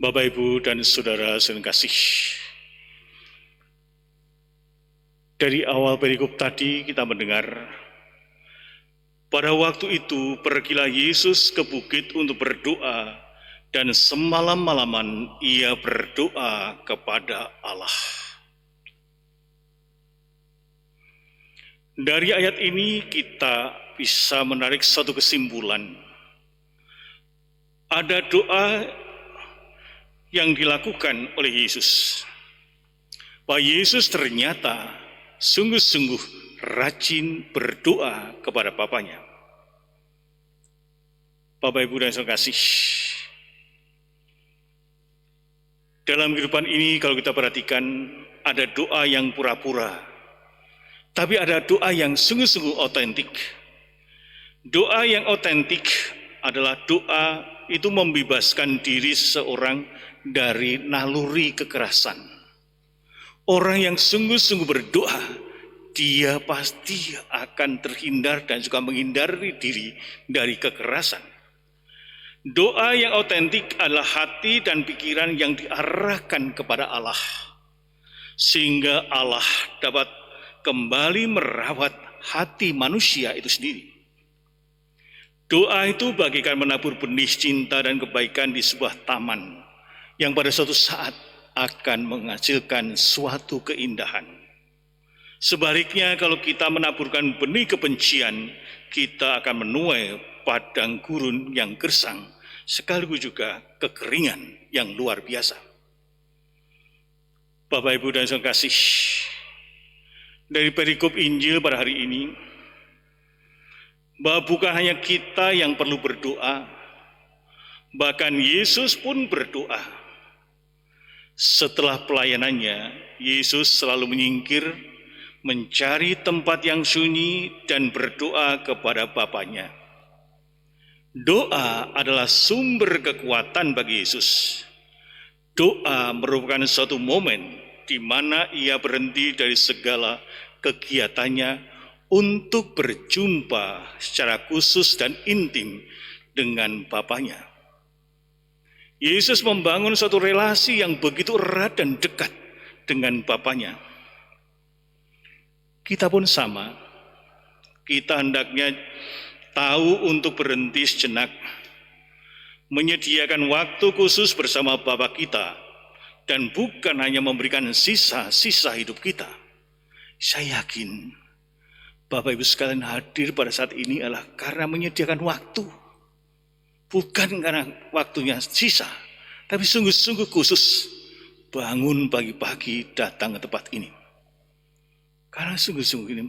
Bapak, Ibu, dan Saudara yang kasih, dari awal perikop tadi kita mendengar, pada waktu itu pergilah Yesus ke bukit untuk berdoa, dan semalam-malaman ia berdoa kepada Allah. Dari ayat ini kita bisa menarik satu kesimpulan. Ada doa yang dilakukan oleh Yesus. Bahwa Yesus ternyata sungguh-sungguh rajin berdoa kepada Bapanya. Bapak, Ibu, dan saudara kasih, dalam kehidupan ini kalau kita perhatikan ada doa yang pura-pura, tapi ada doa yang sungguh-sungguh otentik. Doa yang otentik adalah doa itu membebaskan diri seseorang dari naluri kekerasan. Orang yang sungguh-sungguh berdoa, dia pasti akan terhindar dan juga menghindari diri dari kekerasan. Doa yang otentik adalah hati dan pikiran yang diarahkan kepada Allah, sehingga Allah dapat kembali merawat hati manusia itu sendiri. Doa itu bagaikan menabur benih cinta dan kebaikan di sebuah taman yang pada suatu saat akan menghasilkan suatu keindahan. Sebaliknya, kalau kita menaburkan benih kebencian, kita akan menuai padang gurun yang gersang, sekaligus juga kekeringan yang luar biasa. Bapak, Ibu, dan saudara kasih, dari perikop Injil pada hari ini, bahwa bukan hanya kita yang perlu berdoa, bahkan Yesus pun berdoa. Setelah pelayanannya, Yesus selalu menyingkir, mencari tempat yang sunyi dan berdoa kepada Bapanya. Doa adalah sumber kekuatan bagi Yesus. Doa merupakan suatu momen di mana ia berhenti dari segala kegiatannya untuk berjumpa secara khusus dan intim dengan Bapanya. Yesus membangun suatu relasi yang begitu erat dan dekat dengan Bapanya. Kita pun sama. Kita hendaknya tahu untuk berhenti sejenak, menyediakan waktu khusus bersama Bapa kita, dan bukan hanya memberikan sisa-sisa hidup kita. Saya yakin Bapak Ibu sekalian hadir pada saat ini adalah karena menyediakan waktu. Bukan karena waktunya sisa, tapi sungguh-sungguh khusus bangun pagi-pagi datang ke tempat ini. Karena sungguh-sungguh ini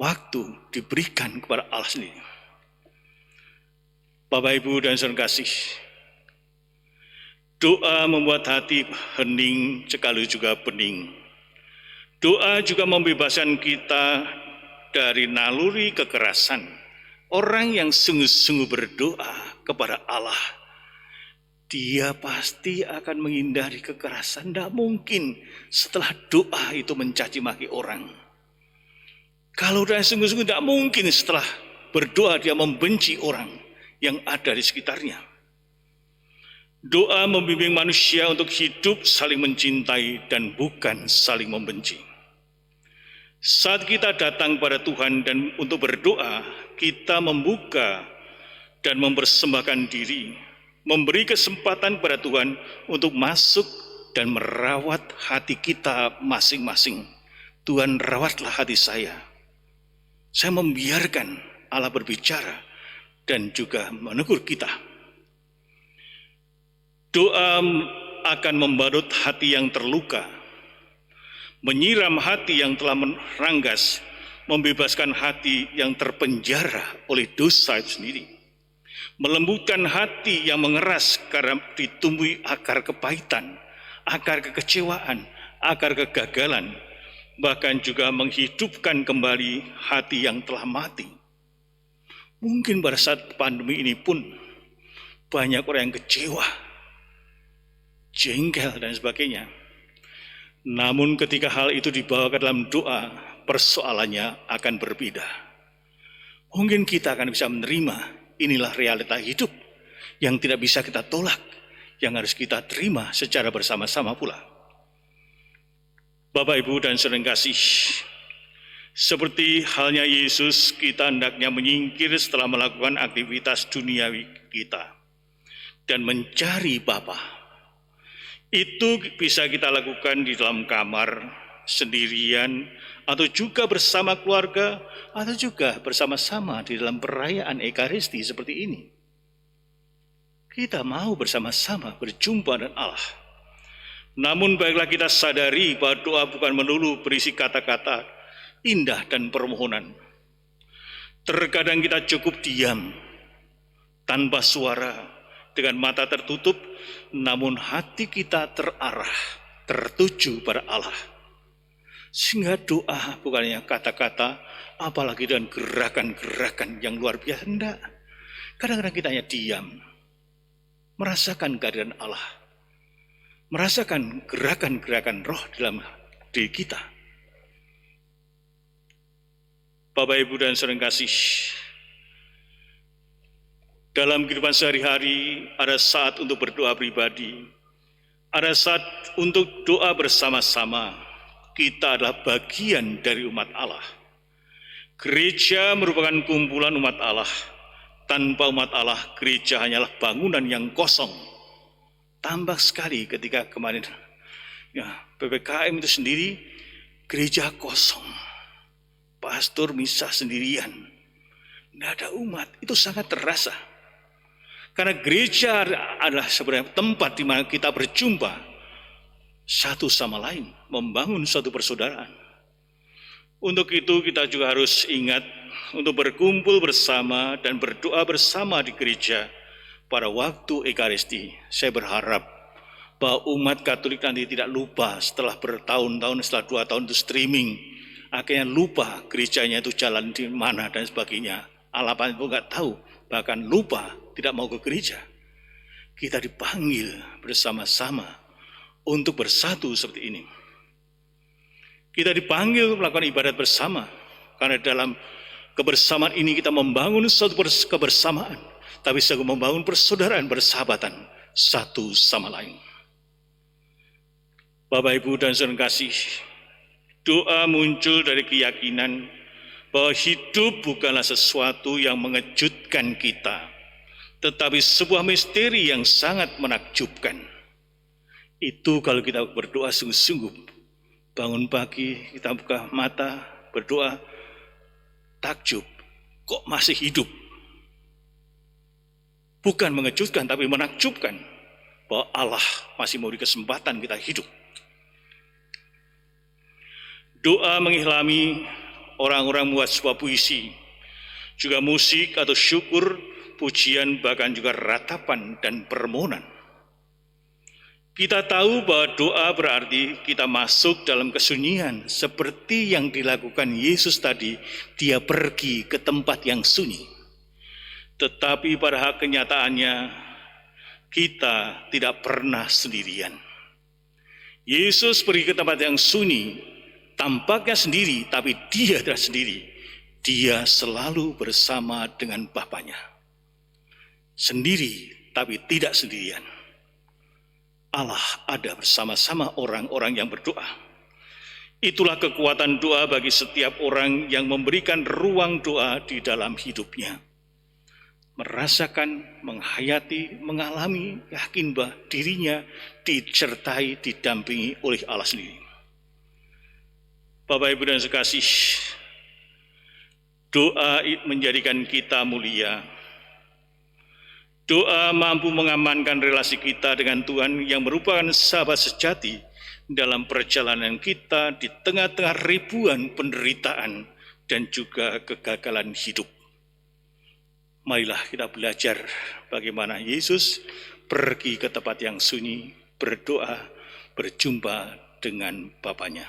waktu diberikan kepada Allah sendiri. Bapak, Ibu, dan saudara kasih, doa membuat hati hening sekaligus juga bening. Doa juga membebaskan kita dari naluri kekerasan. Orang yang sungguh-sungguh berdoa kepada Allah, dia pasti akan menghindari kekerasan. Tidak mungkin setelah doa itu mencaci maki orang. Kalau dia sungguh-sungguh, tidak mungkin setelah berdoa dia membenci orang yang ada di sekitarnya. Doa membimbing manusia untuk hidup saling mencintai dan bukan saling membenci. Saat kita datang pada Tuhan dan untuk berdoa, kita membuka dan mempersembahkan diri, memberi kesempatan pada Tuhan untuk masuk dan merawat hati kita masing-masing. Tuhan, rawatlah hati saya. Saya membiarkan Allah berbicara dan juga menegur kita. Doa akan membarut hati yang terluka, menyiram hati yang telah meranggas, membebaskan hati yang terpenjara oleh dosa itu sendiri, melembutkan hati yang mengeras karena ditumbuhi akar kepahitan, akar kekecewaan, akar kegagalan, bahkan juga menghidupkan kembali hati yang telah mati. Mungkin pada saat pandemi ini pun banyak orang yang kecewa, jengkel dan sebagainya. Namun ketika hal itu dibawa ke dalam doa, persoalannya akan berbeda. Mungkin kita akan bisa menerima inilah realita hidup yang tidak bisa kita tolak, yang harus kita terima secara bersama-sama pula. Bapak, Ibu, dan saudara kasih, seperti halnya Yesus, kita hendaknya menyingkir setelah melakukan aktivitas duniawi kita dan mencari Bapa. Itu bisa kita lakukan di dalam kamar, sendirian, atau juga bersama keluarga, atau juga bersama-sama di dalam perayaan Ekaristi seperti ini. Kita mau bersama-sama berjumpa dengan Allah. Namun baiklah kita sadari bahwa doa bukan melulu berisi kata-kata indah dan permohonan. Terkadang kita cukup diam, tanpa suara, dengan mata tertutup, namun hati kita terarah, tertuju pada Allah. Sehingga doa bukannya kata-kata, apalagi dengan gerakan-gerakan yang luar biasa. Tidak. Kadang-kadang kita hanya diam, merasakan kehadiran Allah, merasakan gerakan-gerakan roh dalam diri kita. Bapak, Ibu, dan saudara kasih, dalam kehidupan sehari-hari ada saat untuk berdoa pribadi, ada saat untuk doa bersama-sama. Kita adalah bagian dari umat Allah. Gereja merupakan kumpulan umat Allah. Tanpa umat Allah, gereja hanyalah bangunan yang kosong. Tambah sekali ketika kemarin PPKM itu sendiri, gereja kosong. Pastor misa sendirian. Tidak ada umat, itu sangat terasa. Karena gereja adalah sebenarnya tempat di mana kita berjumpa satu sama lain, membangun suatu persaudaraan. Untuk itu kita juga harus ingat untuk berkumpul bersama dan berdoa bersama di gereja pada waktu Ekaristi. Saya berharap bahwa umat Katolik nanti tidak lupa setelah bertahun-tahun, setelah 2 tahun itu streaming, akhirnya lupa gerejanya itu jalan di mana dan sebagainya. Alapan itu nggak tahu, bahkan lupa, tidak mau ke gereja. Kita dipanggil bersama-sama untuk bersatu seperti ini. Kita dipanggil melakukan ibadat bersama, karena dalam kebersamaan ini kita membangun suatu kebersamaan, tapi juga membangun persaudaraan, persahabatan satu sama lain. Bapak, Ibu, dan saudara kasih, doa muncul dari keyakinan bahwa hidup bukanlah sesuatu yang mengejutkan kita, tetapi sebuah misteri yang sangat menakjubkan. Itu kalau kita berdoa sungguh-sungguh, bangun pagi, kita buka mata, berdoa, takjub, kok masih hidup? Bukan mengejutkan, tapi menakjubkan bahwa Allah masih memberi kesempatan kita hidup. Doa mengilhami orang-orang membuat sebuah puisi, juga musik atau syukur, pujian, bahkan juga ratapan dan permohonan. Kita tahu bahwa doa berarti kita masuk dalam kesunyian, seperti yang dilakukan Yesus tadi, dia pergi ke tempat yang sunyi. Tetapi pada kenyataannya, kita tidak pernah sendirian. Yesus pergi ke tempat yang sunyi, tampaknya sendiri, tapi dia tidak sendiri. Dia selalu bersama dengan Bapanya. Sendiri, tapi tidak sendirian. Allah ada bersama-sama orang-orang yang berdoa. Itulah kekuatan doa bagi setiap orang yang memberikan ruang doa di dalam hidupnya. Merasakan, menghayati, mengalami, yakin bahwa dirinya disertai, didampingi oleh Allah sendiri. Bapak, Ibu, dan sekasih, doa menjadikan kita mulia. Doa mampu mengamankan relasi kita dengan Tuhan yang merupakan sahabat sejati dalam perjalanan kita di tengah-tengah ribuan penderitaan dan juga kegagalan hidup. Marilah kita belajar bagaimana Yesus pergi ke tempat yang sunyi, berdoa, berjumpa dengan Bapanya.